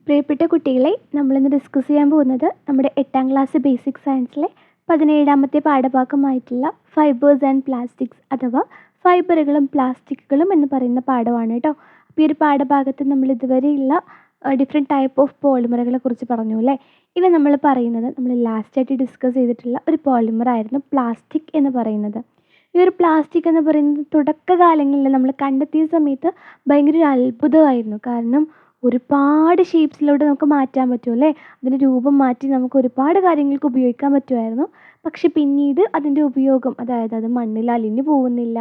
പ്രിയപ്പെട്ട കുട്ടികളെ, നമ്മളിന്ന് ഡിസ്കസ് ചെയ്യാൻ പോകുന്നത് നമ്മുടെ 8ാം ക്ലാസ് ബേസിക് സയൻസിലെ 17ാമത്തെ പാഠഭാഗമായിട്ടുള്ള ഫൈബേഴ്സ് ആൻഡ് പ്ലാസ്റ്റിക്സ് അഥവാ ഫൈബറുകളും പ്ലാസ്റ്റിക്കുകളും എന്ന് പറയുന്ന പാഠമാണ് കേട്ടോ. അപ്പോൾ ഈ ഒരു പാഠഭാഗത്ത് നമ്മൾ ഇതുവരെയുള്ള ഡിഫറെൻറ്റ് ടൈപ്പ് ഓഫ് പോളിമറുകളെ കുറിച്ച് പറഞ്ഞു അല്ലേ. ഇനി നമ്മൾ പറയുന്നത് നമ്മൾ ലാസ്റ്റായിട്ട് ഡിസ്കസ് ചെയ്തിട്ടുള്ള ഒരു പോളിമറായിരുന്നു പ്ലാസ്റ്റിക് എന്ന് പറയുന്നത്. ഈ ഒരു പ്ലാസ്റ്റിക് എന്ന് പറയുന്നത് തുടക്കകാലങ്ങളിൽ നമ്മൾ കണ്ടെത്തിയ സമയത്ത് ഭയങ്കര ഒരു അത്ഭുതമായിരുന്നു. കാരണം ഒരുപാട് ഷേപ്സിലോട്ട് നമുക്ക് മാറ്റാൻ പറ്റും അല്ലേ. അതിൻ്റെ രൂപം മാറ്റി നമുക്ക് ഒരുപാട് കാര്യങ്ങൾക്ക് ഉപയോഗിക്കാൻ പറ്റുമായിരുന്നു. പക്ഷെ പിന്നീട് അതിൻ്റെ ഉപയോഗം, അതായത് അത് മണ്ണിൽ അലിഞ്ഞു പോകുന്നില്ല,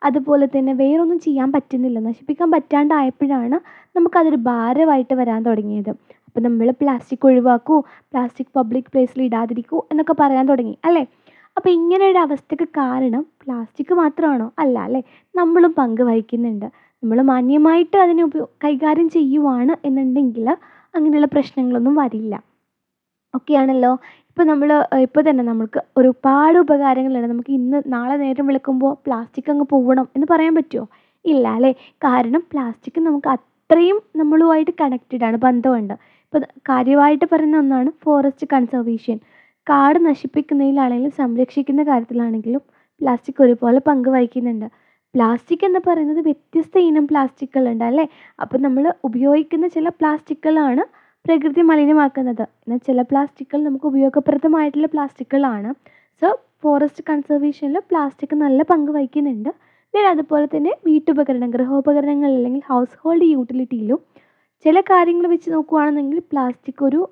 അതുപോലെ തന്നെ വേറൊന്നും ചെയ്യാൻ പറ്റുന്നില്ല, നശിപ്പിക്കാൻ പറ്റാണ്ടായപ്പോഴാണ് നമുക്കതൊരു ഭാരമായിട്ട് വരാൻ തുടങ്ങിയത്. അപ്പോൾ നമ്മൾ പ്ലാസ്റ്റിക് ഒഴിവാക്കൂ, പ്ലാസ്റ്റിക് പബ്ലിക് പ്ലേസിൽ ഇടാതിരിക്കൂ എന്നൊക്കെ പറയാൻ തുടങ്ങി അല്ലേ. അപ്പോൾ ഇങ്ങനെ ഒരു അവസ്ഥയ്ക്ക് കാരണം പ്ലാസ്റ്റിക് മാത്രമാണോ? അല്ല അല്ലേ, നമ്മളും പങ്ക് വഹിക്കുന്നുണ്ട്. നമ്മൾ മാന്യമായിട്ട് അതിനെ കൈകാര്യം ചെയ്യുവാണ് എന്നുണ്ടെങ്കിൽ അങ്ങനെയുള്ള പ്രശ്നങ്ങളൊന്നും വരില്ല. ഓക്കെയാണല്ലോ. ഇപ്പോൾ തന്നെ നമുക്ക് ഒരുപാട് ഉപകാരങ്ങളുണ്ട്. നമുക്ക് ഇന്ന് നാളെ നേരം വിളിക്കുമ്പോൾ പ്ലാസ്റ്റിക് അങ്ങ് പോവണം എന്ന് പറയാൻ പറ്റുമോ? ഇല്ല അല്ലേ. കാരണം പ്ലാസ്റ്റിക് നമുക്ക് അത്രയും നമ്മളുമായിട്ട് കണക്റ്റഡ് ആണ്, ബന്ധമുണ്ട്. ഇപ്പോൾ കാര്യമായിട്ട് പറയുന്ന ഒന്നാണ് ഫോറസ്റ്റ് കൺസർവേഷൻ. കാട് നശിപ്പിക്കുന്നതിലാണെങ്കിലും സംരക്ഷിക്കുന്ന കാര്യത്തിലാണെങ്കിലും പ്ലാസ്റ്റിക് ഒരുപോലെ പങ്ക് വഹിക്കുന്നുണ്ട്. പ്ലാസ്റ്റിക് എന്ന് പറയുന്നത് വ്യത്യസ്ത ഇനം പ്ലാസ്റ്റിക്കുകളുണ്ട് അല്ലേ. അപ്പോൾ നമ്മൾ ഉപയോഗിക്കുന്ന ചില പ്ലാസ്റ്റിക്കുകളാണ് പ്രകൃതി മലിനമാക്കുന്നത്. എന്നാൽ ചില പ്ലാസ്റ്റിക്കുകൾ നമുക്ക് ഉപയോഗപ്രദമായിട്ടുള്ള പ്ലാസ്റ്റിക്കുകളാണ്. സോ ഫോറസ്റ്റ് കൺസർവേഷനിൽ പ്ലാസ്റ്റിക് നല്ല പങ്ക് വഹിക്കുന്നുണ്ട്. പിന്നെ അതുപോലെ തന്നെ വീട്ടുപകരണം, ഗൃഹോപകരണങ്ങൾ അല്ലെങ്കിൽ ഹൗസ് ഹോൾഡ് യൂട്ടിലിറ്റിയിലും ചില കാര്യങ്ങൾ വെച്ച് നോക്കുകയാണെന്നെങ്കിൽ പ്ലാസ്റ്റിക് ഒരു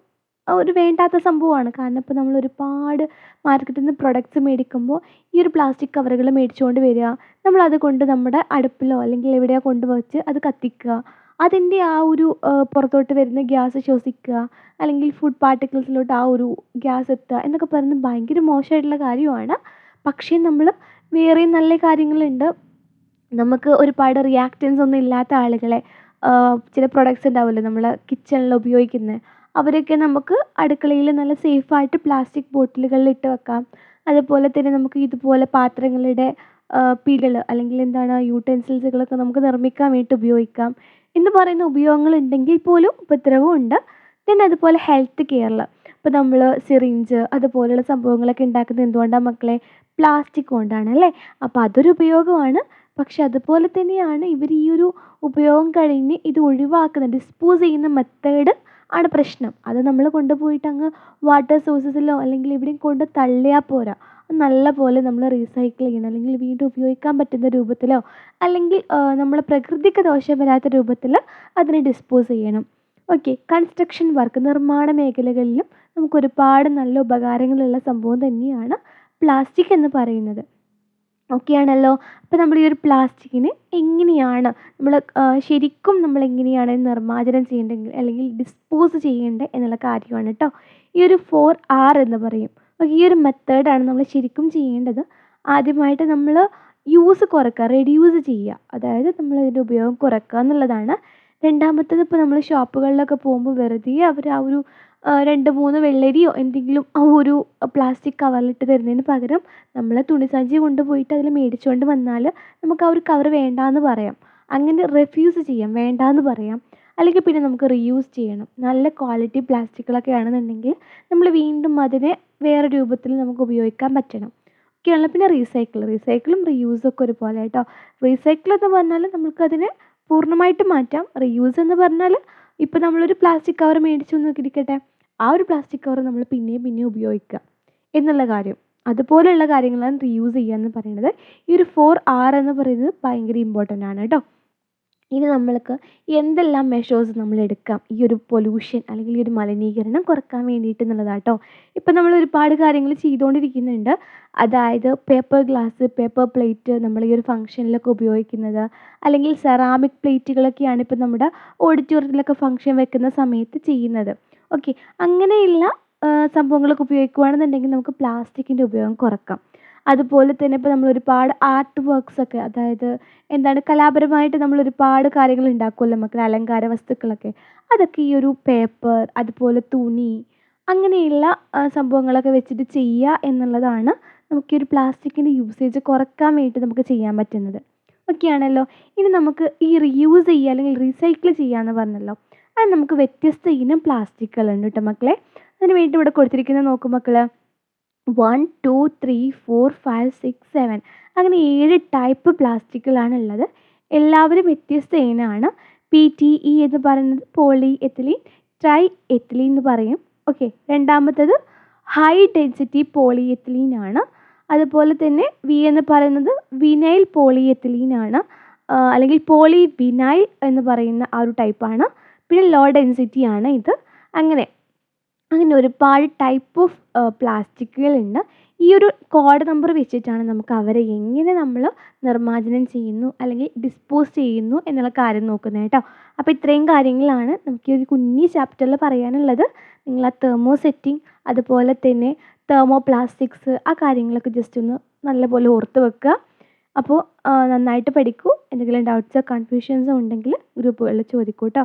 വേണ്ടാത്ത സംഭവമാണ്. കാരണം ഇപ്പോൾ നമ്മൾ ഒരുപാട് മാർക്കറ്റിൽ നിന്ന് പ്രൊഡക്ട്സ് മേടിക്കുമ്പോൾ ഈ ഒരു പ്ലാസ്റ്റിക് കവറുകൾ മേടിച്ചുകൊണ്ട് വരിക, നമ്മളത് കൊണ്ട് നമ്മുടെ അടുപ്പിലോ അല്ലെങ്കിൽ എവിടെയോ കൊണ്ടുവച്ച് അത് കത്തിക്കുക, അതിൻ്റെ ആ ഒരു പുറത്തോട്ട് വരുന്ന ഗ്യാസ് ശ്വസിക്കുക, അല്ലെങ്കിൽ ഫുഡ് പാർട്ടിക്കിൾസിലോട്ട് ആ ഒരു ഗ്യാസ് എത്തുക എന്നൊക്കെ പറയുന്നത് ഭയങ്കര മോശമായിട്ടുള്ള കാര്യമാണ്. പക്ഷേ നമ്മൾ വേറെയും നല്ല കാര്യങ്ങളുണ്ട്. നമുക്ക് ഒരുപാട് റിയാക്റ്റൻസ് ഒന്നും ഇല്ലാത്ത ആളുകളെ, ചില പ്രൊഡക്ട്സ് ഉണ്ടാവുമല്ലോ നമ്മൾ കിച്ചണിൽ ഉപയോഗിക്കുന്നത്, അവരൊക്കെ നമുക്ക് അടുക്കളയിൽ നല്ല സേഫായിട്ട് പ്ലാസ്റ്റിക് ബോട്ടിലുകളിൽ ഇട്ട് വെക്കാം. അതുപോലെ തന്നെ നമുക്ക് ഇതുപോലെ പാത്രങ്ങളുടെ പിടികൾ അല്ലെങ്കിൽ യൂട്ടൻസിൽസുകളൊക്കെ നമുക്ക് നിർമ്മിക്കാൻ വേണ്ടി ഉപയോഗിക്കാം എന്ന് പറയുന്ന ഉപയോഗങ്ങളുണ്ടെങ്കിൽ പോലും ഉപദ്രവവും ഉണ്ട്. പിന്നെ അതുപോലെ ഹെൽത്ത് കെയറിൽ ഇപ്പോൾ നമ്മൾ സിറിഞ്ച് അതുപോലെയുള്ള സംഭവങ്ങളൊക്കെ ഉണ്ടാക്കുന്നത് എന്തുകൊണ്ടാണ് മക്കളെ? പ്ലാസ്റ്റിക് കൊണ്ടാണ് അല്ലേ. അപ്പോൾ അതൊരു ഉപയോഗമാണ്. പക്ഷെ അതുപോലെ തന്നെയാണ് ഇവർ ഈ ഒരു ഉപയോഗം കഴിഞ്ഞ് ഇത് ഒഴിവാക്കുന്ന, ഡിസ്പോസ് ചെയ്യുന്ന മെത്തേഡ് ആണ് പ്രശ്നം. അത് നമ്മൾ കൊണ്ടുപോയിട്ട് അങ്ങ് വാട്ടർ സോഴ്സസിലോ അല്ലെങ്കിൽ എവിടെയും കൊണ്ട് തള്ളിയാൽ പോരാ. നല്ല പോലെ നമ്മൾ റീസൈക്കിൾ ചെയ്യണം, അല്ലെങ്കിൽ വീണ്ടും ഉപയോഗിക്കാൻ പറ്റുന്ന രൂപത്തിലോ അല്ലെങ്കിൽ നമ്മളെ പ്രകൃതിക്ക് ദോഷം വരാത്ത രൂപത്തിൽ അതിനെ ഡിസ്പോസ് ചെയ്യണം. ഓക്കെ. കൺസ്ട്രക്ഷൻ വർക്ക്, നിർമ്മാണ മേഖലകളിലും നമുക്ക് ഒരുപാട് നല്ല ഉപകാരങ്ങളുള്ള സംഭവം തന്നെയാണ് പ്ലാസ്റ്റിക് എന്ന് പറയുന്നത്. ഓക്കെയാണല്ലോ. അപ്പോൾ നമ്മൾ ഈ ഒരു പ്ലാസ്റ്റിക്കിനെ എങ്ങനെയാണ് ശരിക്കും എങ്ങനെയാണ് നിർമ്മാർജ്ജനം ചെയ്യേണ്ടത് അല്ലെങ്കിൽ ഡിസ്പോസ് ചെയ്യേണ്ടത് എന്നുള്ള കാര്യമാണ് കേട്ടോ. ഈ ഒരു 4R എന്ന് പറയും. ഈ ഒരു മെത്തേഡാണ് നമ്മൾ ശരിക്കും ചെയ്യേണ്ടത്. ആദ്യമായിട്ട് നമ്മൾ യൂസ് കുറയ്ക്കുക, റെഡ്യൂസ് ചെയ്യുക, അതായത് നമ്മൾ ഇതിൻ്റെ ഉപയോഗം കുറയ്ക്കുക എന്നുള്ളതാണ്. രണ്ടാമത്തേത്, ഇപ്പോൾ നമ്മൾ ഷോപ്പുകളിലൊക്കെ പോകുമ്പോൾ വെറുതെ അവർ ആ ഒരു 2-3 വെള്ളരിയോ എന്തെങ്കിലും ആ ഒരു പ്ലാസ്റ്റിക് കവറിലിട്ട് തരുന്നതിന് പകരം നമ്മൾ തുണിസഞ്ചി കൊണ്ടുപോയിട്ട് അതിൽ മേടിച്ചുകൊണ്ട് വന്നാൽ നമുക്ക് ആ ഒരു കവർ വേണ്ടാന്ന് പറയാം. അങ്ങനെ റെഫ്യൂസ് ചെയ്യാം, വേണ്ടാന്ന് പറയാം. അല്ലെങ്കിൽ പിന്നെ നമുക്ക് റീയൂസ് ചെയ്യണം. നല്ല ക്വാളിറ്റി പ്ലാസ്റ്റിക്കുകളൊക്കെ ആണെന്നുണ്ടെങ്കിൽ നമ്മൾ വീണ്ടും അതിനെ വേറെ രൂപത്തിൽ നമുക്ക് ഉപയോഗിക്കാൻ പറ്റണം. ഒക്കെയാണല്ലോ. പിന്നെ റീസൈക്കിളും റീയൂസും ഒക്കെ ഒരുപോലെ കേട്ടോ. റീസൈക്കിൾ എന്ന് പറഞ്ഞാൽ നമുക്കതിനെ പൂർണ്ണമായിട്ട് മാറ്റാം. റീയൂസ് എന്ന് പറഞ്ഞാൽ ഇപ്പോൾ നമ്മളൊരു പ്ലാസ്റ്റിക് കവർ മേടിച്ചു എന്ന് ഇരിക്കട്ടെ, ആ ഒരു പ്ലാസ്റ്റിക് കവർ നമ്മൾ പിന്നെയും ഉപയോഗിക്കുക എന്നുള്ള കാര്യം. അതുപോലെയുള്ള കാര്യങ്ങളാണ് റീയൂസ് ചെയ്യുക എന്ന് പറയുന്നത്. ഈ ഒരു 4R എന്ന് പറയുന്നത് ഭയങ്കര ഇമ്പോർട്ടൻ്റ് ആണ് കേട്ടോ. ഇനി നമ്മൾക്ക് എന്തെല്ലാം മെഷേഴ്സ് നമ്മൾ എടുക്കാം ഈ ഒരു പൊല്യൂഷൻ അല്ലെങ്കിൽ ഈ ഒരു മലിനീകരണം കുറക്കാൻ വേണ്ടിയിട്ട് എന്നുള്ളതാണ് കേട്ടോ. ഇപ്പം നമ്മൾ ഒരുപാട് കാര്യങ്ങൾ ചെയ്തുകൊണ്ടിരിക്കുന്നുണ്ട്. അതായത് പേപ്പർ ഗ്ലാസ്, പേപ്പർ പ്ലേറ്റ് നമ്മൾ ഈ ഒരു ഫംഗ്ഷനിലൊക്കെ ഉപയോഗിക്കുന്നത്, അല്ലെങ്കിൽ സെറാമിക് പ്ലേറ്റുകളൊക്കെയാണ് ഇപ്പം നമ്മുടെ ഓഡിറ്റോറിയത്തിലൊക്കെ ഫംഗ്ഷൻ വെക്കുന്ന സമയത്ത് ചെയ്യുന്നത്. ഓക്കെ. അങ്ങനെയുള്ള സംഭവങ്ങളൊക്കെ ഉപയോഗിക്കുകയാണെന്നുണ്ടെങ്കിൽ നമുക്ക് പ്ലാസ്റ്റിക്കിൻ്റെ ഉപയോഗം കുറക്കാം. അതുപോലെ തന്നെ ഇപ്പോൾ നമ്മൾ ഒരുപാട് ആർട്ട് വർക്ക്സ് ഒക്കെ, അതായത് കലാപരമായിട്ട് നമ്മൾ ഒരുപാട് കാര്യങ്ങൾ ഉണ്ടാക്കുമല്ലോ മക്കളെ, അലങ്കാര വസ്തുക്കളൊക്കെ. അതൊക്കെ ഈ ഒരു പേപ്പർ, അതുപോലെ തുണി, അങ്ങനെയുള്ള സംഭവങ്ങളൊക്കെ വെച്ചിട്ട് ചെയ്യുക എന്നുള്ളതാണ് നമുക്ക് ഈ ഒരു പ്ലാസ്റ്റിക്കിൻ്റെ യൂസേജ് കുറക്കാൻ വേണ്ടി നമുക്ക് ചെയ്യാൻ പറ്റുന്നത്. ഓക്കെയാണല്ലോ. ഇനി നമുക്ക് ഈ റീയൂസ് ചെയ്യുക അല്ലെങ്കിൽ റീസൈക്കിൾ ചെയ്യുക എന്ന് പറഞ്ഞല്ലോ. അത് നമുക്ക് വ്യത്യസ്ത ഇനം പ്ലാസ്റ്റിക്കുകളുണ്ട് കേട്ടോ മക്കളെ. അതിന് വേണ്ടി ഇവിടെ കൊടുത്തിരിക്കുന്നത് നോക്കൂ മക്കൾ, 1 2 3 4 5 6 7 അങ്ങനെ 7 ടൈപ്പ് പ്ലാസ്റ്റിക്കുകളാണ് ഉള്ളത്. എല്ലാവരും വ്യത്യസ്ത ഇനമാണ്. PTE എന്ന് പറയുന്നത് പോളി എത്തിലീൻ, ട്രൈ എത്തിലീൻ എന്ന് പറയും. ഓക്കെ, രണ്ടാമത്തത് ഹൈ ഡെൻസിറ്റി പോളി എത്തിലീൻ ആണ്. അതുപോലെ തന്നെ വി എന്ന് പറയുന്നത് വിനൈൽ പോളി എത്തിലീൻ ആണ്, അല്ലെങ്കിൽ പോളി വിനൈൽ എന്ന് പറയുന്ന ആ ഒരു ടൈപ്പാണ്. പിന്നെ ലോ ഡെൻസിറ്റി ആണ് ഇത്. അങ്ങനെ ഒരുപാട് ടൈപ്പ് ഓഫ് പ്ലാസ്റ്റിക്കുകളുണ്ട്. ഈ ഒരു കോഡ് നമ്പർ വെച്ചിട്ടാണ് നമുക്ക് അവരെ എങ്ങനെ നമ്മൾ നിർമ്മാർജ്ജനം ചെയ്യുന്നു അല്ലെങ്കിൽ ഡിസ്പോസ് ചെയ്യുന്നു എന്നുള്ള കാര്യം നോക്കുന്നത് കേട്ടോ. അപ്പോൾ ഇത്രയും കാര്യങ്ങളാണ് നമുക്ക് ഈ ഒരു കുഞ്ഞി ചാപ്റ്ററിൽ പറയാനുള്ളത്. നിങ്ങൾ ആ തെർമോ സെറ്റിംഗ്, അതുപോലെ തന്നെ തെർമോ പ്ലാസ്റ്റിക്സ്, ആ കാര്യങ്ങളൊക്കെ ജസ്റ്റ് ഒന്ന് നല്ലപോലെ ഓർത്ത് വെക്കുക. അപ്പോൾ നന്നായിട്ട് പഠിക്കൂ. എന്തെങ്കിലും ഡൗട്ട്സോ കൺഫ്യൂഷൻസോ ഉണ്ടെങ്കിൽ ഗ്രൂപ്പുകളിൽ ചോദിക്കൂ കേട്ടോ.